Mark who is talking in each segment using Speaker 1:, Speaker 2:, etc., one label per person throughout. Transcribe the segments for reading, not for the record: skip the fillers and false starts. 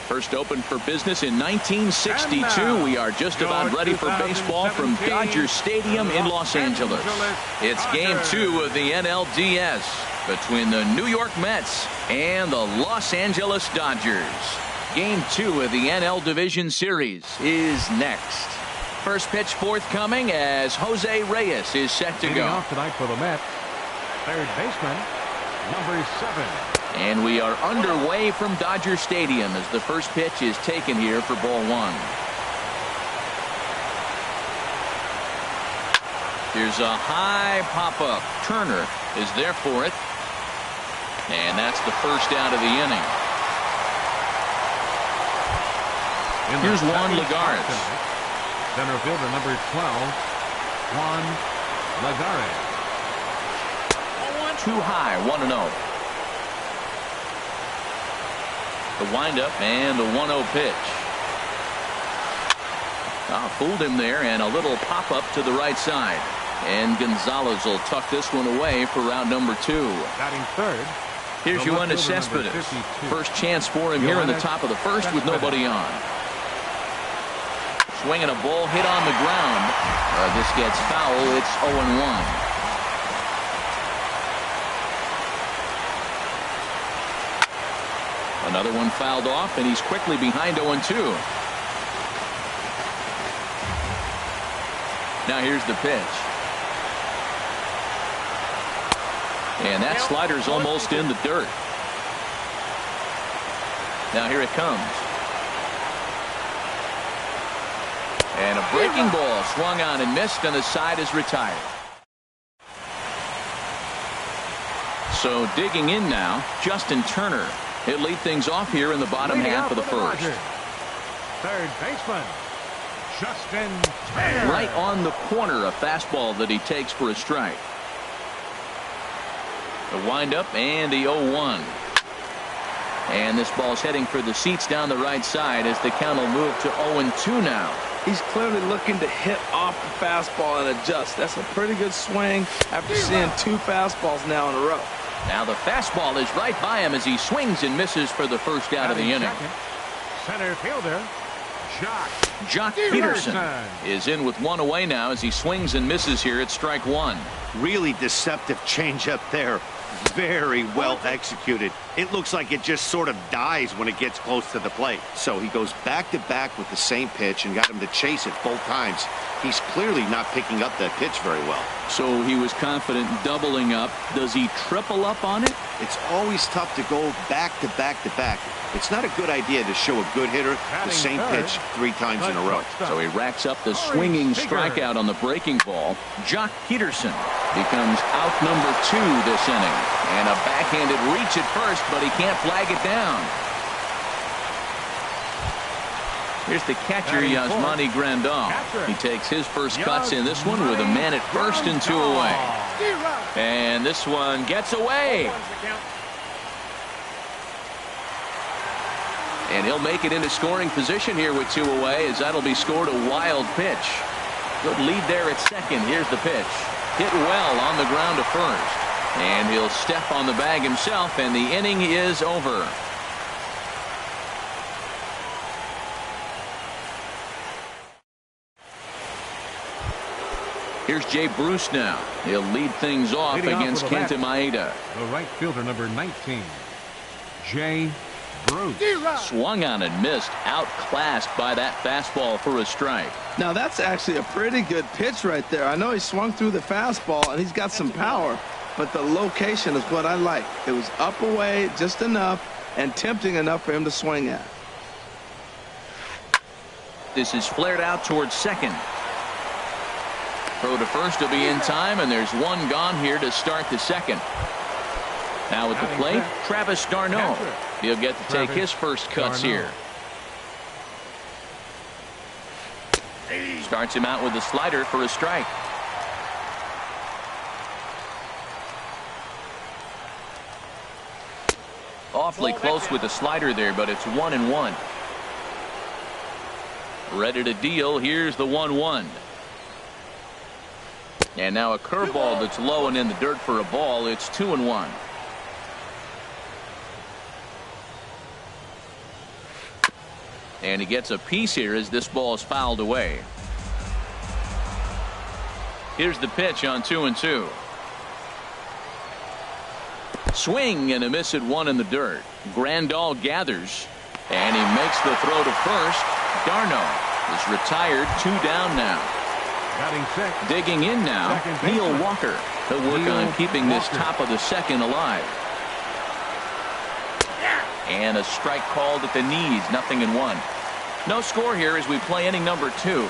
Speaker 1: First opened for business in 1962. We are just about ready for baseball from Dodger Stadium in Los Angeles. It's game 2 of the NLDS between the New York Mets and the Los Angeles Dodgers. Game 2 of the NL Division Series is next. First pitch forthcoming as Jose Reyes is set to go.
Speaker 2: Off tonight for the Mets, third baseman, number 7.
Speaker 1: And we are underway from Dodger Stadium as the first pitch is taken here for ball 1. Here's a high pop-up. Turner is there for it. And that's the first out of the inning. Here's Juan Lagares.
Speaker 2: Center fielder number 12, Juan Lagares.
Speaker 1: Too high, 1-0. The windup and the 1-0 pitch. Fooled him there, and a little pop-up to the right side. And Gonzalez will tuck this one away for round number 2.
Speaker 2: Batting third.
Speaker 1: Here's Yoenis Cespedes. First chance for him here in the top of the first with nobody on. Swinging a ball hit on the ground. This gets foul. It's 0-1. Another one fouled off, and he's quickly behind 0-2. Now here's the pitch. And that slider's almost in the dirt. Now here it comes. And a breaking ball swung on and missed, and the side is retired. So digging in now, Justin Turner. He'll lead things off here in the bottom half of the first.
Speaker 2: Third baseman, Justin Turner.
Speaker 1: Right on the corner, a fastball that he takes for a strike. The windup and the 0-1. And this ball's heading for the seats down the right side as the count will move to 0-2 now.
Speaker 3: He's clearly looking to hit off the fastball and adjust. That's a pretty good swing after seeing 2 fastballs now in a row.
Speaker 1: Now the fastball is right by him as he swings and misses for the first out of the inning.
Speaker 2: Center fielder,
Speaker 1: Jock Peterson is in with 1 away now as he swings and misses here at strike 1.
Speaker 4: Really deceptive changeup there. Very well executed. It looks like it just sort of dies when it gets close to the plate. So he goes back to back with the same pitch and got him to chase it both times. He's clearly not picking up that pitch very well.
Speaker 1: So he was confident doubling up. Does he triple up on it?
Speaker 4: It's always tough to go back to back to back. It's not a good idea to show a good hitter the same pitch 3 times in a row.
Speaker 1: So he racks up the swinging strikeout on the breaking ball. Jock Peterson becomes out number 2 this inning. And a backhanded reach at first, but he can't flag it down. Here's the catcher, Yasmani Grandal. He takes his first cuts in this one with a man at first and 2 away. And this one gets away. And he'll make it into scoring position here with 2 away as that'll be scored a wild pitch. Good lead there at second. Here's the pitch. Hit well on the ground to first. And he'll step on the bag himself, and the inning is over. Here's Jay Bruce now. He'll lead things off against Kenta Maeda.
Speaker 2: The right fielder, number 19, Jay Bruce.
Speaker 1: Swung on and missed. Outclassed by that fastball for a strike.
Speaker 3: Now that's actually a pretty good pitch right there. I know he swung through the fastball and he's got some power, but the location is what I like. It was up away just enough and tempting enough for him to swing at.
Speaker 1: This is flared out towards second. Throw to first will be in time, and there's 1 gone here to start the second. Now at the plate, Travis d'Arnaud. He'll get to take his first cuts here. Starts him out with a slider for a strike. Awfully close with the slider there, but it's 1-1. Ready to deal. Here's the 1-1. And now a curveball that's low and in the dirt for a ball. It's 2-1. And he gets a piece here as this ball is fouled away. Here's the pitch on 2-2. Swing and a miss at one in the dirt. Grandal gathers, and he makes the throw to first. Darno is retired, 2 down now. Digging in now, Neil Walker. He'll work on keeping this top of the second alive. And a strike called at the knees, 0-1. No score here as we play inning number 2.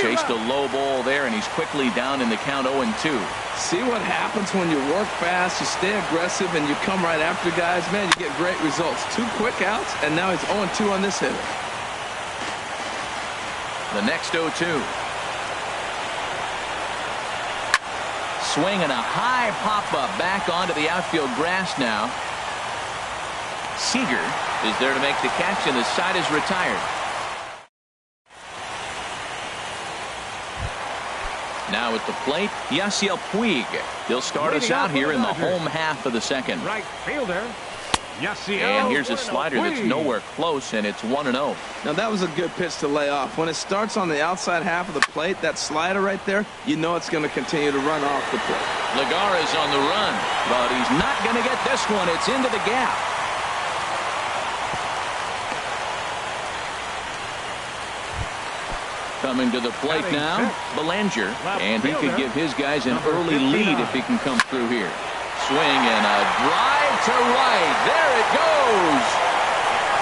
Speaker 1: Chased a low ball there, and he's quickly down in the count 0-2.
Speaker 3: See what happens when you work fast, you stay aggressive, and you come right after guys. Man, you get great results. 2 quick outs, and now he's 0-2 on this hitter.
Speaker 1: The next 0-2. Swing and a high pop-up back onto the outfield grass now. Seager is there to make the catch, and the side is retired. Now at the plate, Yasiel Puig. He'll start us out here in the home half of the second.
Speaker 2: Right fielder.
Speaker 1: And here's a slider that's nowhere close, and it's 1-0.
Speaker 3: Now that was a good pitch to lay off. When it starts on the outside half of the plate, that slider right there, you know it's going to continue to run off the plate.
Speaker 1: Lagares on the run, but he's not going to get this one. It's into the gap. Coming to the plate now, Belanger, and he could give his guys an early lead if he can come through here. Swing and a drive to right. There it goes.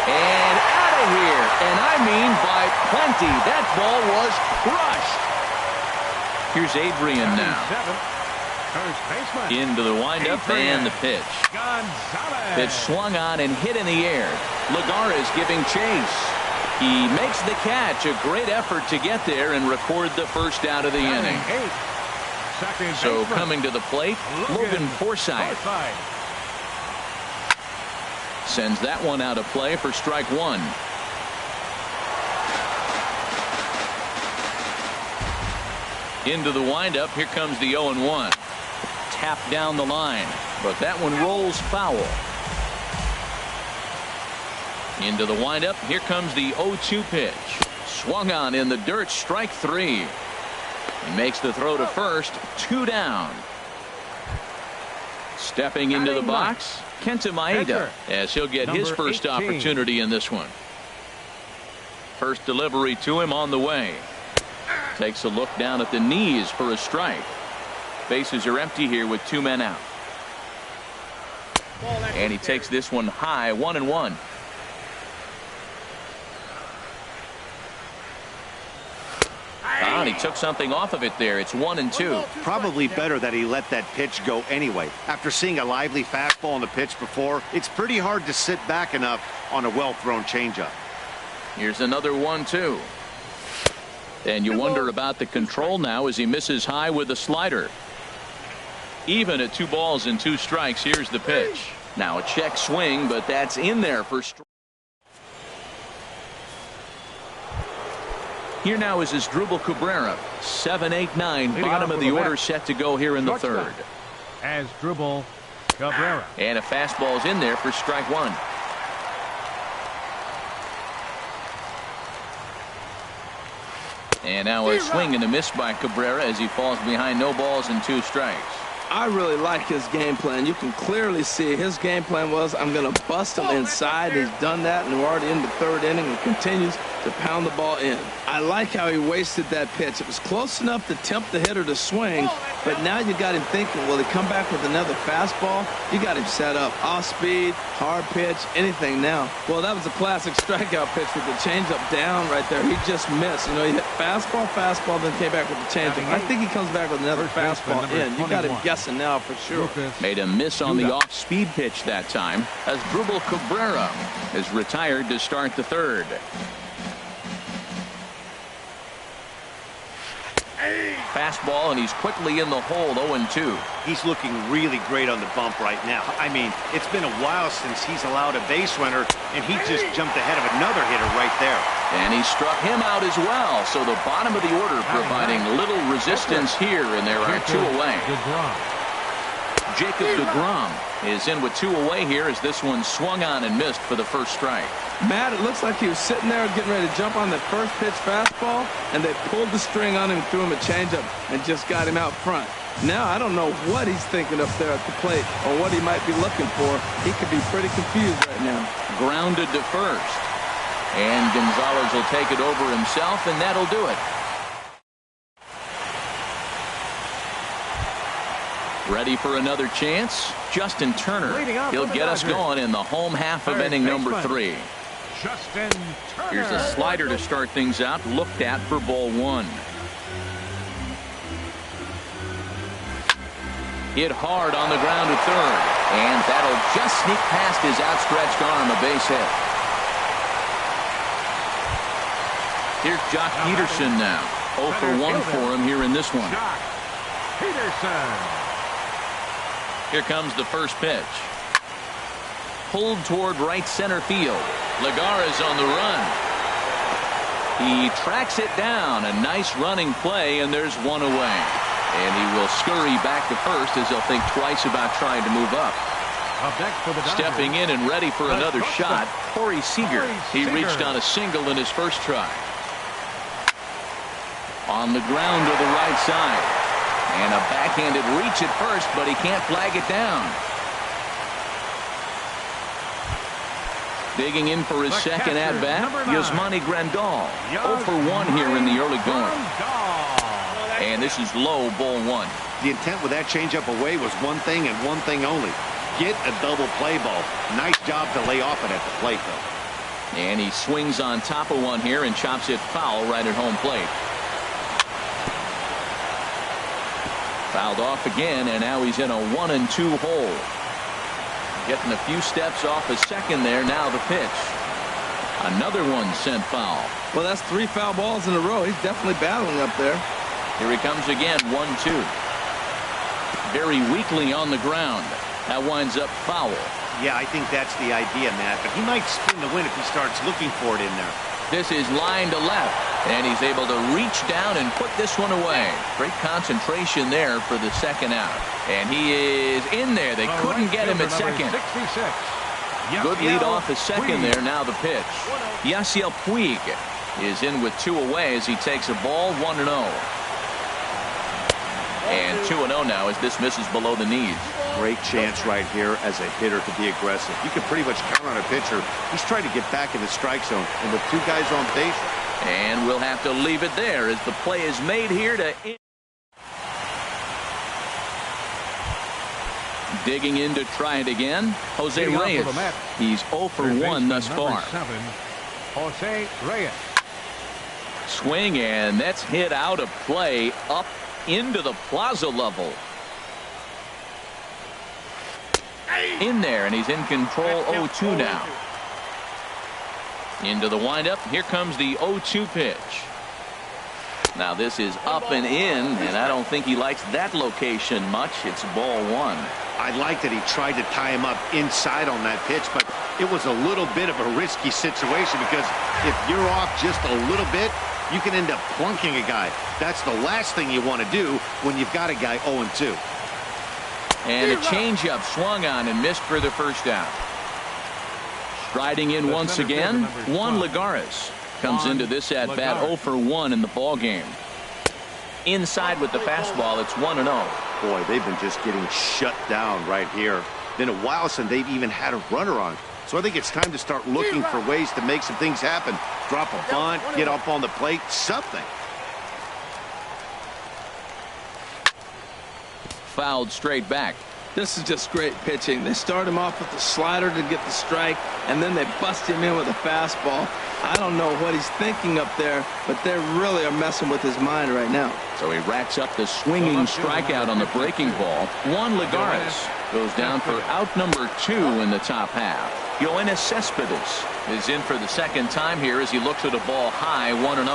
Speaker 1: And out of here. And I mean by plenty. That ball was crushed. Here's Adrian now. Into the windup and the pitch. Pitch swung on and hit in the air. Lagares giving chase. He makes the catch. A great effort to get there and record the first out of the inning. So coming to the plate, Logan Forsythe. Sends that one out of play for strike 1. Into the windup. Here comes the 0-1. Tap down the line, but that one rolls foul. Into the windup. Here comes the 0-2 pitch. Swung on in the dirt. Strike 3. He makes the throw to first. 2 down. Stepping into the box, Kenta Maeda, as he'll get his first opportunity in this one. First delivery to him on the way. Takes a look down at the knees for a strike. Bases are empty here with 2 men out. And he takes this one high, 1-1. And he took something off of it there. It's 1-2.
Speaker 4: Probably better that he let that pitch go anyway. After seeing a lively fastball on the pitch before, it's pretty hard to sit back enough on a well-thrown changeup.
Speaker 1: Here's another 1-2. And you wonder about the control now as he misses high with a slider. Even at 2 balls and 2 strikes, here's the pitch. Now a check swing, but that's in there for strike. Here now is Asdrubal Cabrera. 7-8-9. Bottom of the order set to go here in the third.
Speaker 2: Asdrubal Cabrera.
Speaker 1: And a fastball's in there for strike 1. And now a swing and a miss by Cabrera as he falls behind, no balls and 2 strikes.
Speaker 3: I really like his game plan. You can clearly see his game plan was, I'm going to bust him inside. He's done that, and we're already in the 3rd inning and continues to pound the ball in. I like how he wasted that pitch. It was close enough to tempt the hitter to swing, but now you got him thinking, will he come back with another fastball? You got him set up. Off speed, hard pitch, anything now. Well, that was a classic strikeout pitch with the changeup down right there. He just missed. You know, he hit fastball, then came back with the changeup. I think he comes back with another fastball in. You got him guessing now for sure.
Speaker 1: Made a miss on the off-speed pitch that time. Asdrubal Cabrera is retired to start the 3rd. Fastball, and he's quickly in the hole, 0-2.
Speaker 4: He's looking really great on the bump right now. I mean, it's been a while since he's allowed a base runner, and he just jumped ahead of another hitter right there.
Speaker 1: And he struck him out as well. So the bottom of the order providing little resistance here, and there are 2 away. Jacob deGrom is in with 2 away here as this one swung on and missed for the first strike.
Speaker 3: Matt, it looks like he was sitting there getting ready to jump on the first pitch fastball, and they pulled the string on him, threw him a changeup, and just got him out front. Now, I don't know what he's thinking up there at the plate or what he might be looking for. He could be pretty confused right now.
Speaker 1: Grounded to first. And Gonzalez will take it over himself, and that'll do it. Ready for another chance? Justin Turner. He'll get us going in the home half of inning number 3.
Speaker 2: Justin Turner.
Speaker 1: Here's a slider to start things out, looked at for ball 1. Hit hard on the ground to third, and that'll just sneak past his outstretched arm, a base hit. Here's Jock Peterson now. 0 for 1 for him here in this one.
Speaker 2: Jock Peterson.
Speaker 1: Here comes the first pitch. Pulled toward right center field. Lagares on the run. He tracks it down. A nice running play, and there's 1 away. And he will scurry back to first as he'll think twice about trying to move up. Stepping in and ready for another shot, Corey Seager. He reached on a single in his first try. On the ground to the right side. And a backhanded reach at first, but he can't flag it down. Digging in for his second at-bat, Yasmani Grandal. 0 for 1 here in the early going. And this is low, ball 1.
Speaker 4: The intent with that changeup away was one thing and one thing only. Get a double play ball. Nice job to lay off it at the plate, though.
Speaker 1: And he swings on top of one here and chops it foul right at home plate. Fouled off again, and now he's in a 1-2 hole. Getting a few steps off a second there. Now the pitch. Another one sent foul.
Speaker 3: Well, that's 3 foul balls in a row. He's definitely battling up there.
Speaker 1: Here he comes again, 1-2. Very weakly on the ground. That winds up foul.
Speaker 4: Yeah, I think that's the idea, Matt. But he might spin the win if he starts looking for it in there.
Speaker 1: This is line to left. And he's able to reach down and put this one away. Great concentration there for the second out. And he is in there. They couldn't get him at second.
Speaker 2: 66.
Speaker 1: Good lead off a second there. Now the pitch. Yasiel Puig is in with 2 away as he takes a ball 1-0. And 2-0 now as this misses below the knees.
Speaker 4: Great chance right here as a hitter to be aggressive. You can pretty much count on a pitcher. He's trying to get back in the strike zone. And with 2 guys on base.
Speaker 1: And we'll have to leave it there as the play is made here to... Digging in to try it again, Jose Reyes. He's 0 for 1 thus far.
Speaker 2: 7, Jose Reyes.
Speaker 1: Swing, and that's hit out of play up into the plaza level. In there, and he's in control. 0-2 now. Into the windup. Here comes the 0-2 pitch. Now this is up and in, and I don't think he likes that location much. It's ball 1.
Speaker 4: I like that he tried to tie him up inside on that pitch, but it was a little bit of a risky situation because if you're off just a little bit, you can end up plunking a guy. That's the last thing you want to do when you've got a guy 0-2.
Speaker 1: And a changeup swung on and missed for the first out. Striding in once again, Juan Lagares comes into this at bat 0 for 1 in the ball game. Inside with the fastball, it's 1-0.
Speaker 4: Boy, they've been just getting shut down right here. Been a while since they've even had a runner on. So I think it's time to start looking for ways to make some things happen. Drop a bunt, get up on the plate, something.
Speaker 1: Fouled straight back.
Speaker 3: This is just great pitching. They start him off with the slider to get the strike, and then they bust him in with a fastball. I don't know what he's thinking up there, but they really are messing with his mind right now.
Speaker 1: So he racks up the swinging strikeout on the breaking ball. Juan Lagares goes down for out number 2 in the top half. Yoenis Cespedes is in for the second time here as he looks at a ball high, 1-0.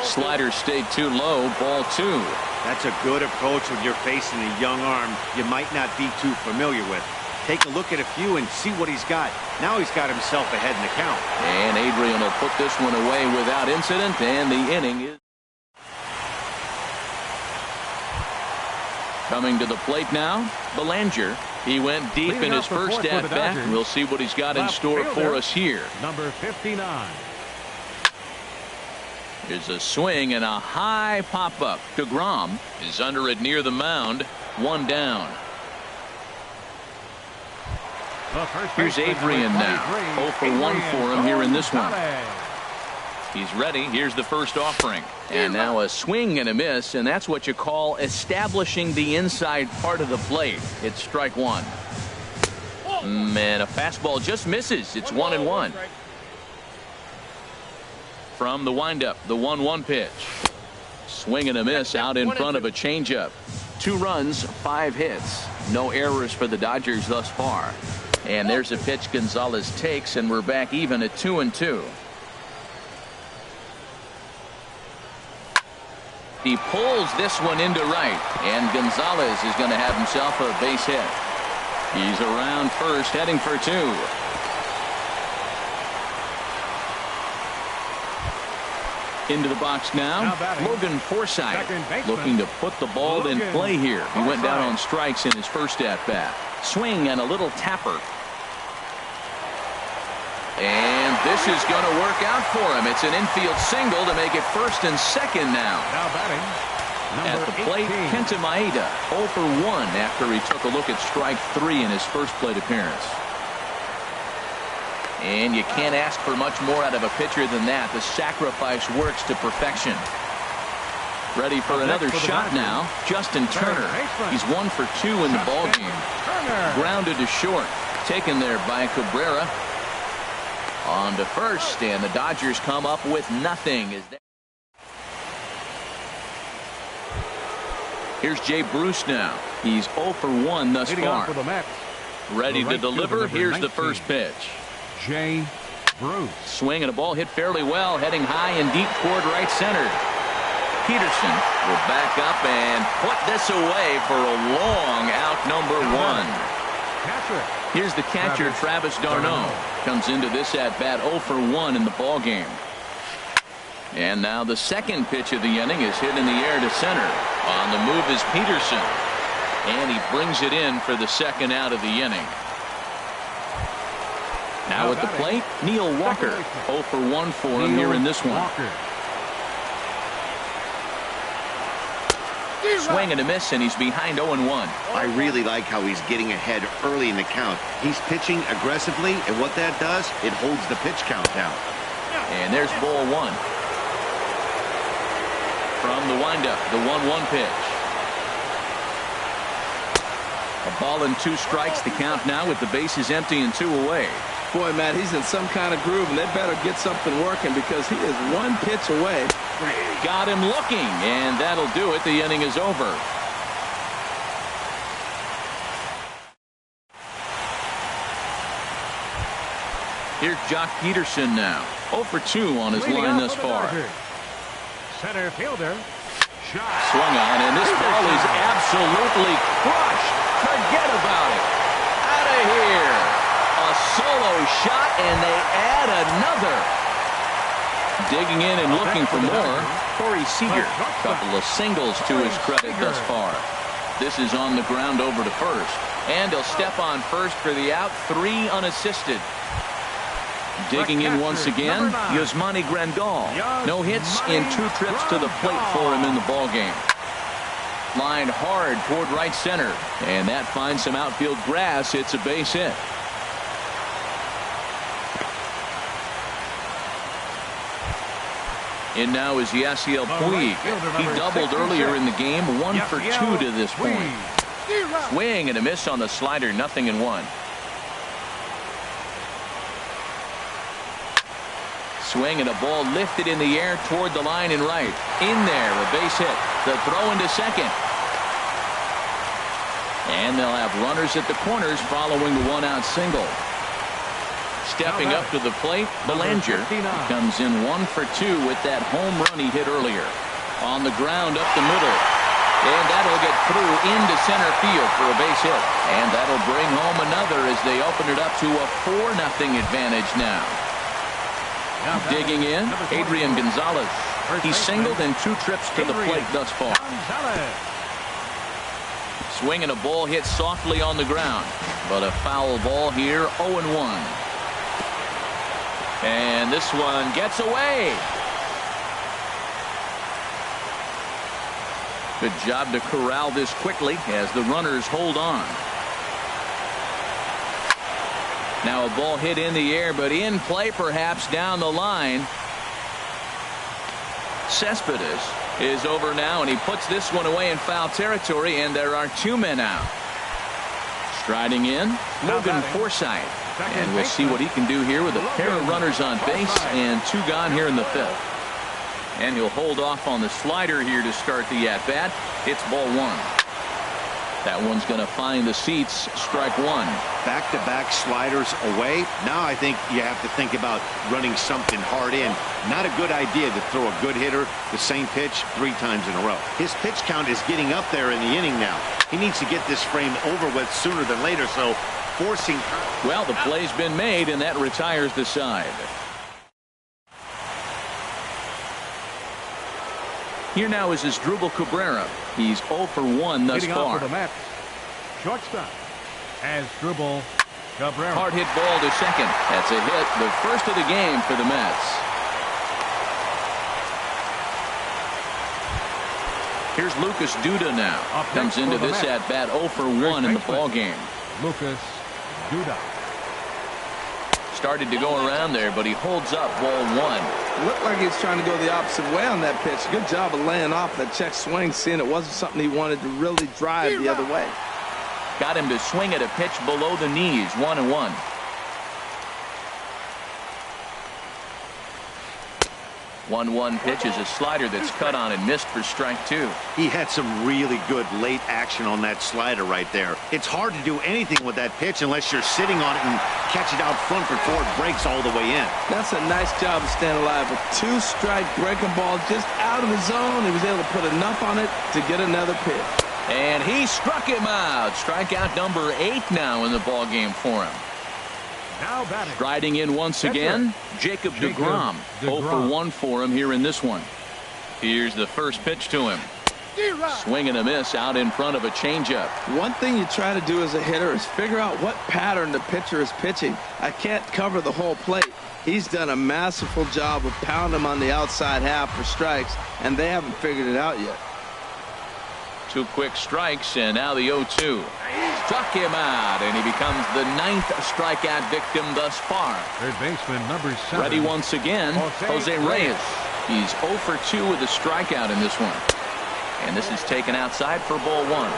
Speaker 1: Slider stayed too low, ball 2.
Speaker 4: That's a good approach when you're facing a young arm you might not be too familiar with. Take a look at a few and see what he's got. Now he's got himself ahead in the count.
Speaker 1: And Adrian will put this one away without incident, and the inning is coming to the plate now. Belanger. He went deep in his first at bat. We'll see what he's got in store for us here.
Speaker 2: Number 59.
Speaker 1: Here's a swing and a high pop-up. DeGrom is under it near the mound. One down. Here's Adrian now. 0 for 1 for him here in this one. He's ready. Here's the first offering. And now a swing and a miss, and that's what you call establishing the inside part of the plate. It's strike one. And a fastball just misses. It's 1-1. From the windup, the 1-1 pitch. Swing and a miss out in front of a changeup. 2 runs, 5 hits. No errors for the Dodgers thus far. And there's a pitch Gonzalez takes, and we're back even at 2-2. He pulls this one into right, and Gonzalez is going to have himself a base hit. He's around first, heading for 2. Into the box now, Logan Forsythe looking to put the ball in play here. He went down on strikes in his first at-bat. Swing and a little tapper. And this is going to work out for him. It's an infield single to make it first and second now. At the plate, Kenta Maeda 0 for 1 after he took a look at strike 3 in his first plate appearance. And you can't ask for much more out of a pitcher than that. The sacrifice works to perfection. Ready for another shot now. Justin Turner. He's 1 for 2 in the ballgame. Grounded to short. Taken there by Cabrera. On to first, and the Dodgers come up with nothing. Here's Jay Bruce now. He's 0 for 1 thus far. Ready to deliver. Here's the first pitch.
Speaker 2: Jay Bruce.
Speaker 1: Swing and a ball hit fairly well, heading high and deep toward right center. Peterson will back up and put this away for a long out, number 1. Here's the catcher, Travis d'Arnaud. Comes into this at-bat 0 for 1 in the ballgame. And now the second pitch of the inning is hit in the air to center. On the move is Peterson. And he brings it in for the second out of the inning. Now at the plate, Neil Walker. 0 for 1 for him here in this one. Swing and a miss, and he's behind 0-1.
Speaker 4: I really like how he's getting ahead early in the count. He's pitching aggressively, and what that does, it holds the pitch count down.
Speaker 1: And there's ball 1. From the windup, the 1-1 pitch. A ball and 2 strikes, the count now with the bases empty and 2 away.
Speaker 3: Boy, Matt, he's in some kind of groove, and they better get something working because he is 1 pitch away.
Speaker 1: Got him looking, and that'll do it. The inning is over. Here's Jock Peterson now. 0 for 2 on his line thus far.
Speaker 2: Center fielder.
Speaker 1: Swung on, and this ball is absolutely crushed. Forget about it. Out of here. A solo shot, and they add another. Digging in and looking for more, Corey Seager. Couple of singles to his credit thus far. This is on the ground over to first. And he'll step on first for the out. 3 unassisted. Digging in once again, Yasmani Grandal. No hits in 2 trips to the plate for him in the ballgame. Lined hard toward right center. And that finds some outfield grass. It's a base hit. In now is Yasiel Puig. He doubled earlier in the game. 1 for 2 to this point. Swing and a miss on the slider. 0-1. Swing and a ball lifted in the air toward the line and right. In there, a base hit. The throw into second. And they'll have runners at the corners following the 1-out single. Stepping up to the plate, Belanger comes in 1 for 2 with that home run he hit earlier. On the ground up the middle. And that'll get through into center field for a base hit. And that'll bring home another as they open it up to a 4-0 advantage now. Digging in, Adrian Gonzalez. He's singled in 2 trips to the plate thus far. Swinging a ball hit softly on the ground, but a foul ball here, 0-1. And this one gets away. Good job to corral this quickly as the runners hold on. Now a ball hit in the air, but in play perhaps down the line. Cespedes is over now, and he puts this one away in foul territory, and there are 2 men out. Striding in, Logan Forsythe. And we'll see what he can do here with a pair of runners on base and 2 gone here in the 5th. And he'll hold off on the slider here to start the at-bat. It's ball 1. That one's going to find the seats. Strike 1.
Speaker 4: Back-to-back sliders away. Now I think you have to think about running something hard in. Not a good idea to throw a good hitter the same pitch 3 times in a row. His pitch count is getting up there in the inning now. He needs to get this frame over with sooner than later, so forcing.
Speaker 1: Well, the play's been made, and that retires the side. Here now is Asdrubal Cabrera. He's 0 for 1 thus far.
Speaker 2: For the Mets, shortstop, Asdrubal Cabrera.
Speaker 1: Hard hit ball to second. That's a hit, the first of the game for the Mets. Here's Lucas Duda now. Comes into this at bat 0 for 1 in the ball game.
Speaker 2: Lucas Duda.
Speaker 1: Started to go around there, but he holds up ball 1.
Speaker 3: Looked like he's trying to go the opposite way on that pitch. Good job of laying off that check swing, seeing it wasn't something he wanted to really drive the other way.
Speaker 1: Got him to swing at a pitch below the knees. 1-1. One pitch is a slider that's cut on and missed for strike 2.
Speaker 4: He had some really good late action on that slider right there. It's hard to do anything with that pitch unless you're sitting on it and catch it out front before it breaks all the way in.
Speaker 3: That's a nice job of staying alive. A 2-strike breaking ball just out of the zone. He was able to put enough on it to get another pitch.
Speaker 1: And he struck him out. Strikeout number 8 now in the ball game for him.
Speaker 2: Now batting.
Speaker 1: Striding in once again, Jacob deGrom. 0 for 1 for him here in this one. Here's the first pitch to him. Swing and a miss out in front of a changeup.
Speaker 3: One thing you try to do as a hitter is figure out what pattern the pitcher is pitching. I can't cover the whole plate. He's done a masterful job of pounding him on the outside half for strikes, and they haven't figured it out yet.
Speaker 1: 2 quick strikes, and now the 0-2. Struck him out, and he becomes the 9th strikeout victim thus far.
Speaker 2: Third baseman number 7.
Speaker 1: Ready once again, Jose Reyes. He's 0 for 2 with a strikeout in this one. And this is taken outside for ball 1.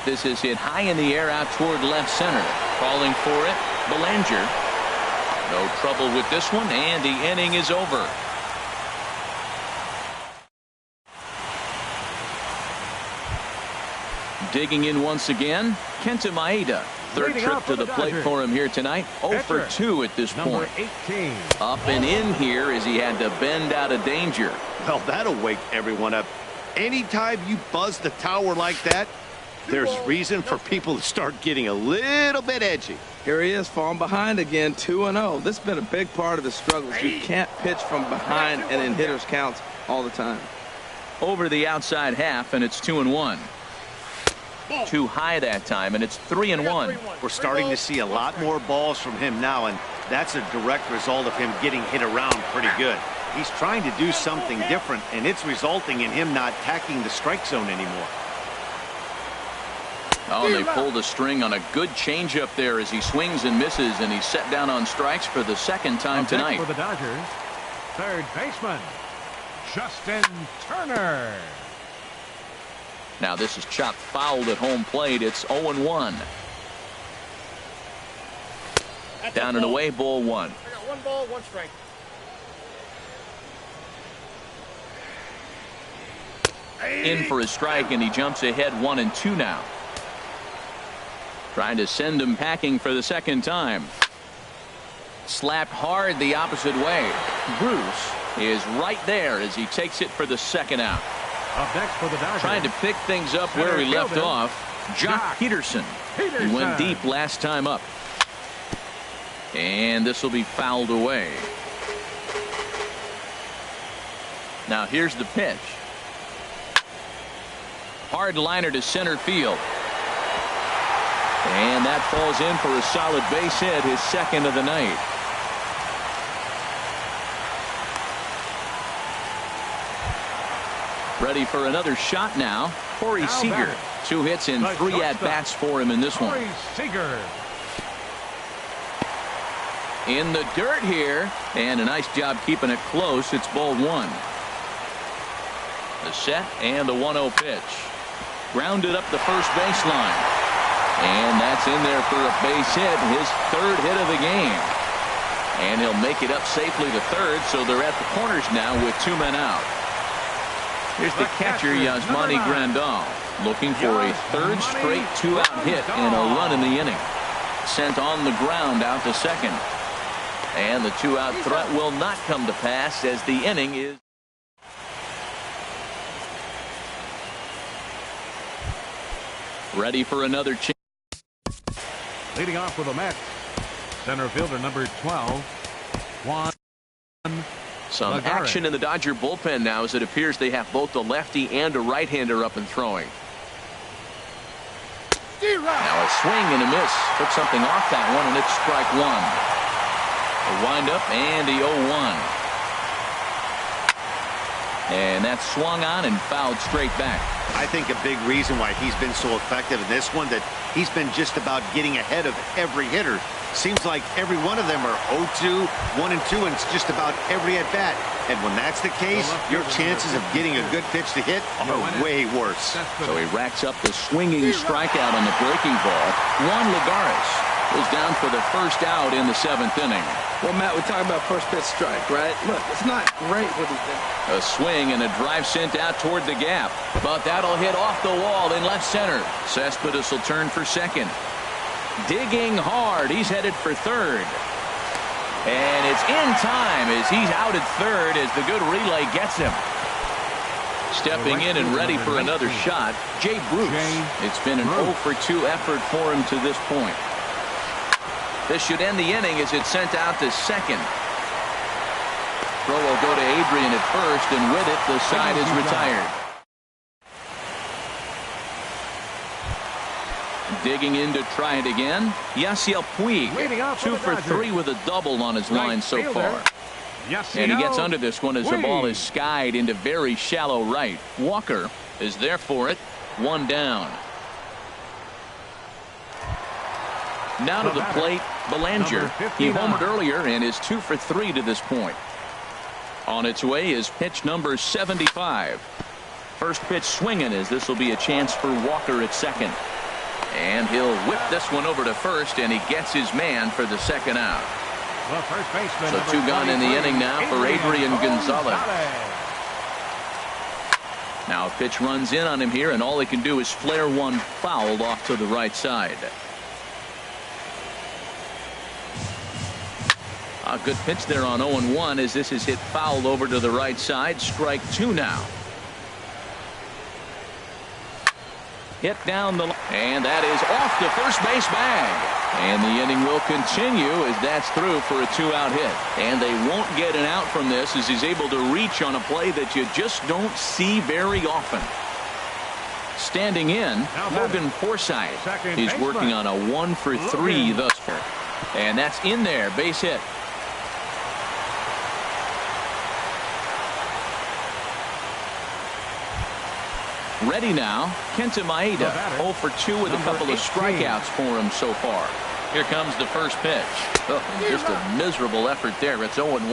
Speaker 1: This is hit high in the air out toward left center. Calling for it, Belanger. No trouble with this one, and the inning is over. Digging in once again, Kenta Maeda. Third trip to the plate for him here tonight. 0 for 2 at this point.
Speaker 2: 18.
Speaker 1: Up and in here as he had to bend out of danger.
Speaker 4: Well, that'll wake everyone up. Anytime you buzz the tower like that, there's reason for people to start getting a little bit edgy.
Speaker 3: Here he is falling behind again, 2-0. This has been a big part of his struggles. You can't pitch from behind and in hitters counts all the time.
Speaker 1: Over the outside half, and it's 2-1. Too high that time, and it's 3-1.
Speaker 4: We're starting to see a lot more balls from him now, and that's a direct result of him getting hit around pretty good. He's trying to do something different, and it's resulting in him not attacking the strike zone anymore.
Speaker 1: Oh, and they pulled a string on a good changeup there as he swings and misses, and he's set down on strikes for the second time tonight.
Speaker 2: For the Dodgers, third baseman, Justin Turner.
Speaker 1: Now this is chopped fouled at home plate. It's 0-1. Down and away, ball 1.
Speaker 5: I got 1 ball, 1 strike.
Speaker 1: In for a strike, and he jumps ahead 1-2 now. Trying to send him packing for the second time. Slapped hard the opposite way. Bruce is right there as he takes it for the second out.
Speaker 2: Up next for the Dodgers,
Speaker 1: trying to pick things up where he left off. Jock Peterson. He went deep last time up. And this will be fouled away. Now here's the pitch. Hard liner to center field. And that falls in for a solid base hit, his second of the night. Ready for another shot now. Corey Seager. 2 hits and 3 at-bats for him in this one.
Speaker 2: Seager.
Speaker 1: In the dirt here, and a nice job keeping it close. It's ball 1. The set and the 1-0 pitch. Grounded up the first baseline. And that's in there for a base hit, his 3rd hit of the game. And he'll make it up safely to third, so they're at the corners now with 2 men out. Here's the catcher, Yasmani Grandal, looking for a 3rd straight 2-out hit and a run in the inning. Sent on the ground out to second. And the 2-out threat will not come to pass as the inning is. Ready for another chance.
Speaker 2: Leading off for the Mets, center fielder number 12, Juan.
Speaker 1: Some action in the Dodger bullpen now as it appears they have both a lefty and a right-hander up and throwing. Now a swing and a miss. Took something off that one, and it's strike 1. A windup and the 0-1. And that's swung on and fouled straight back.
Speaker 4: I think a big reason why he's been so effective in this one, that he's been just about getting ahead of every hitter. Seems like every one of them are 0-2, 1-2, and it's just about every at-bat. And when that's the case, your chances of getting a good pitch to hit are way worse.
Speaker 1: So he racks up the swinging strikeout on the breaking ball. Juan Lagares is down for the first out in the 7th inning.
Speaker 3: Well, Matt, we talk about first pitch strike, right? Look, it's not great what he's doing.
Speaker 1: A swing and a drive sent out toward the gap. But that'll hit off the wall in left center. Cespedes will turn for second. Digging hard. He's headed for third. And it's in time as he's out at third as the good relay gets him. Stepping in and ready for another shot, Jay Bruce. It's been an 0 for 2 effort for him to this point. This should end the inning as it's sent out to second. Throw will go to Adrian at first, and with it, the side is retired. Digging in to try it again. Yasiel Puig, 2 for 3 with a double on his line so far. And he gets under this one as the ball is skied into very shallow right. Walker is there for it. 1 down. Now to the plate, Belanger. He homered earlier and is 2 for 3 to this point. On its way is pitch number 75. First pitch swinging as this will be a chance for Walker at second. And he'll whip this one over to first, and he gets his man for the second out. So 2 gone in the inning now for Adrian Gonzalez. Now a pitch runs in on him here, and all he can do is flare one fouled off to the right side. A good pitch there on 0-1 as this is hit foul over to the right side. Strike 2 now. Hit down the line, and that is off the first base bag. And the inning will continue as that's through for a 2-out hit. And they won't get an out from this as he's able to reach on a play that you just don't see very often. Standing in, Logan Forsythe. He's working on a 1 for 3 thus far. And that's in there, base hit. Ready now, Kenta Maeda, 0 for 2 with a couple of strikeouts for him so far. Here comes the first pitch. Oh, just a miserable effort there. It's 0-1.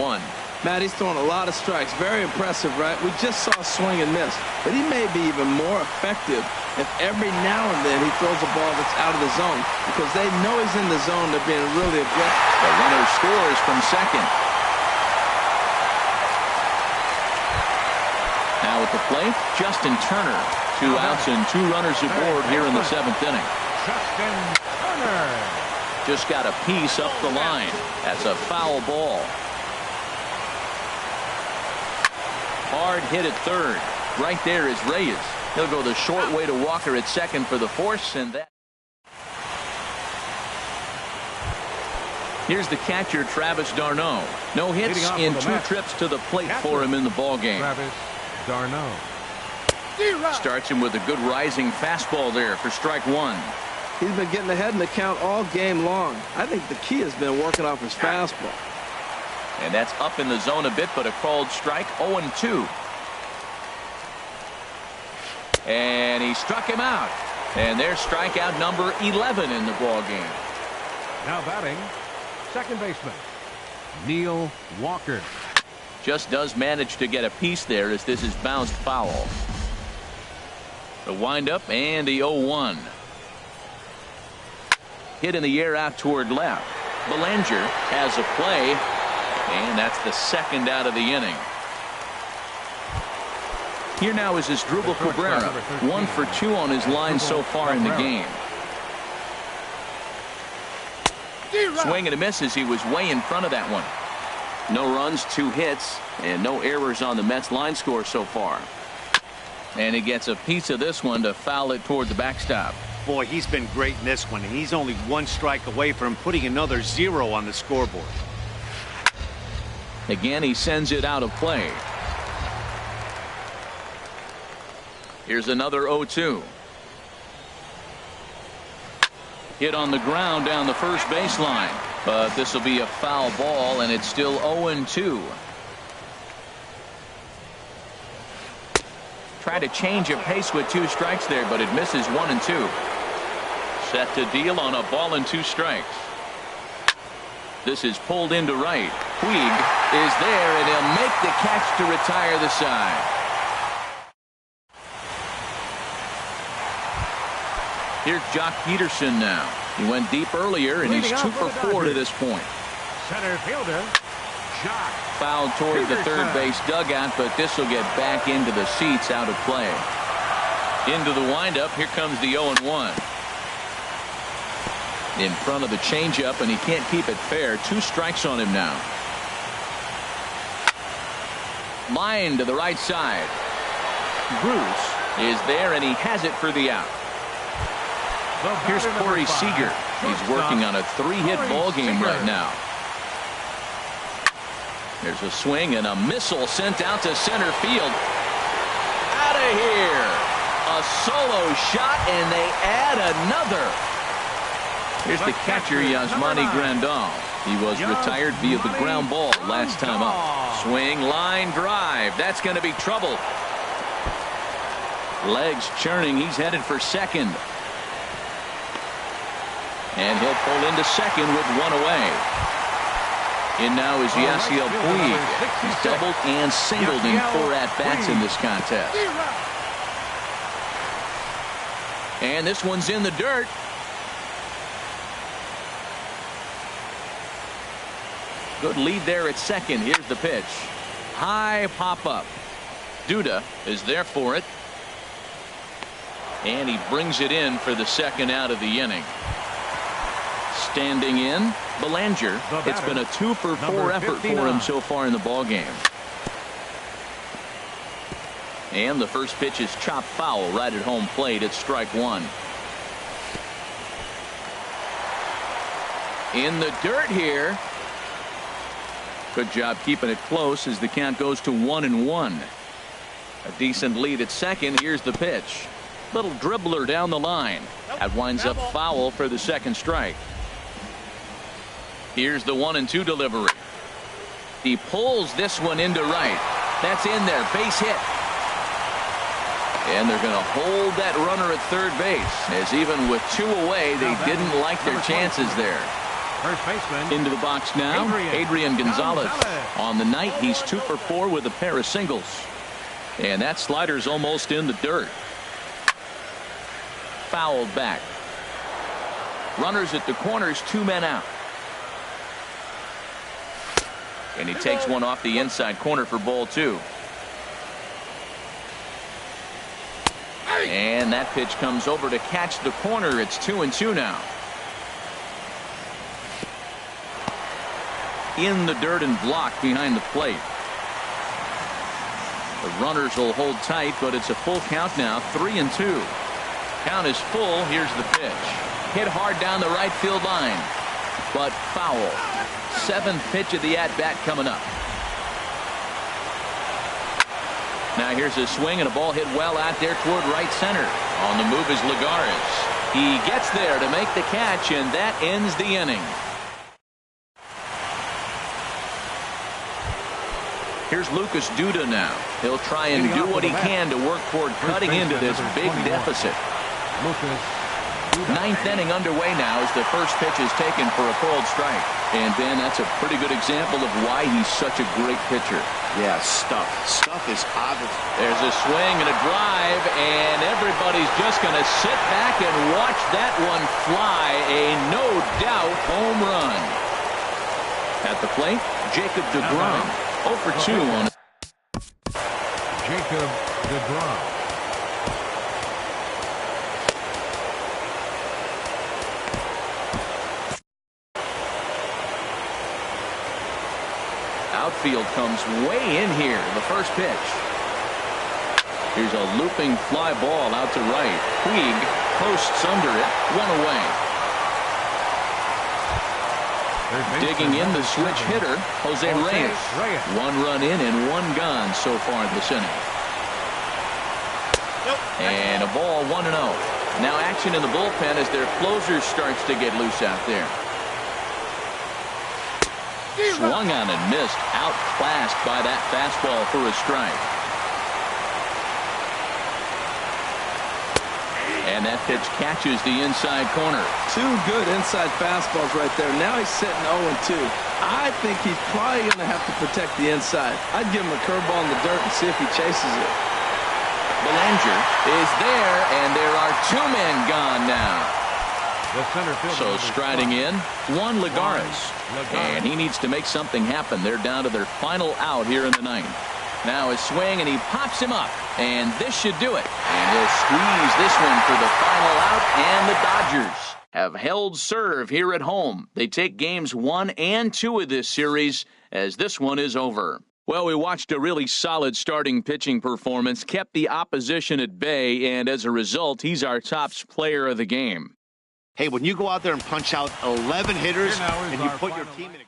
Speaker 3: Matt, he's throwing a lot of strikes. Very impressive, right? We just saw a swing and miss. But he may be even more effective if every now and then he throws a ball that's out of the zone. Because they know he's in the zone. They're being really aggressive.
Speaker 1: The runner scores from second. Now at the plate, Justin Turner. 2 outs and 2 runners aboard here in the 7th inning.
Speaker 2: Justin Turner.
Speaker 1: just got a piece up the line. That's a foul ball. Hard hit at third. Right there is Reyes. He'll go the short way to Walker at second for the force, and that. Here's the catcher, Travis d'Arnaud. No hits in 2 trips to the plate for him in the ball game.
Speaker 2: Travis d'Arnaud.
Speaker 1: Starts him with a good rising fastball there for strike 1.
Speaker 3: He's been getting ahead in the count all game long. I think the key has been working off his fastball.
Speaker 1: And that's up in the zone a bit, but a called strike. 0-2. And he struck him out. And there's strikeout number 11 in the ball game.
Speaker 2: Now batting, second baseman Neil Walker.
Speaker 1: Just does manage to get a piece there as this is bounced foul. The windup and the 0-1. Hit in the air out toward left. Belanger has a play, and that's the second out of the inning. Here now is Asdrubal Cabrera, 1 for 2 on his line so far in the game. Swing and a miss as he was way in front of that one. No runs, 2 hits, and no errors on the Mets line score so far. And he gets a piece of this one to foul it toward the backstop.
Speaker 4: Boy, he's been great in this one, and he's only 1 strike away from putting another 0 on the scoreboard.
Speaker 1: Again, he sends it out of play. Here's another 0-2. Hit on the ground down the first baseline, but this will be a foul ball, and it's still 0-2. Try to change a pace with 2 strikes there, but it misses 1 and 2. Set to deal on a ball and 2 strikes. This is pulled into right. Puig is there, and he'll make the catch to retire the side. Here's Jock Peterson now. He went deep earlier, and he's 2 for 4 to this point.
Speaker 2: Center fielder Jock.
Speaker 1: Fouled toward the third base dugout, but this will get back into the seats out of play. Into the windup. Here comes the 0-1. In front of the changeup, and he can't keep it fair. 2 strikes on him now. Line to the right side. Bruce is there, and he has it for the out. Here's Corey Seager. He's working on a 3-hit ball game right now. There's a swing and a missile sent out to center field. Out of here. A solo shot, and they add another. Here's the catcher, Yasmani Grandal. He was retired via the ground ball last time up. Swing, line, drive. That's going to be trouble. Legs churning. He's headed for second. And he'll pull into second with 1 away. In now is Yasiel Puig. He's doubled and singled in 4 at-bats in this contest. And this one's in the dirt. Good lead there at second. Here's the pitch. High pop-up. Duda is there for it. And he brings it in for the second out of the inning. Standing in, Belanger. It's been a 2 for 4 effort for him so far in the ball game. And the first pitch is chopped foul right at home plate. It's strike 1. In the dirt here. Good job keeping it close as the count goes to 1-1. A decent lead at second. Here's the pitch. Little dribbler down the line. That winds up foul for the second strike. Here's the 1-2 delivery. He pulls this one into right. That's in there. Base hit. And they're going to hold that runner at third base, as even with 2 away, they didn't like their chances there.
Speaker 2: First baseman
Speaker 1: into the box now, Adrian Gonzalez. On the night, he's 2 for 4 with a pair of singles. And that slider's almost in the dirt. Fouled back. Runners at the corners, 2 men out. And he takes one off the inside corner for ball 2. And that pitch comes over to catch the corner. It's 2-2 now. in the dirt and blocked behind the plate. The runners will hold tight, but it's a full count now, 3-2. Count is full. Here's the pitch. Hit hard down the right field line, but foul. 7th pitch of the at-bat coming up. Now here's a swing and a ball hit well out there toward right center. On the move is Lagares. He gets there to make the catch, and that ends the inning. Here's Lucas Duda now. He'll try and do what he can to work toward cutting into this big deficit. 9th inning underway now as the first pitch is taken for a called strike. And Ben, that's a pretty good example of why he's such a great pitcher.
Speaker 4: Yeah, Stuff is obvious.
Speaker 1: There's a swing and a drive, and everybody's just going to sit back and watch that one fly. A no-doubt home run. At the plate, Jacob deGrom. 0 for 2 on it.
Speaker 2: Jacob deGrom.
Speaker 1: Outfield comes way in here. The first pitch. Here's a looping fly ball out to right. Puig posts under it. 1 away. Digging in the switch hitter, Jose Reyes. 1 run in and 1 gone so far this inning. And a ball 1-0. Now action in the bullpen as their closer starts to get loose out there. Swung on and missed. Outclassed by that fastball for a strike. And that pitch catches the inside corner.
Speaker 3: 2 good inside fastballs right there. Now he's sitting 0-2. I think he's probably going to have to protect the inside. I'd give him a curveball in the dirt and see if he chases it.
Speaker 1: Belanger is there, and there are 2 men gone now. So striding in, Juan Lagares. And he needs to make something happen. They're down to their final out here in the 9th. Now a swing, and he pops him up. And this should do it. And he'll squeeze this one for the final out. And the Dodgers have held serve here at home. They take games 1 and 2 of this series as this one is over. Well, we watched a really solid starting pitching performance, kept the opposition at bay, and as a result, he's our top player of the game.
Speaker 4: Hey, when you go out there and punch out 11 hitters and you put your team in a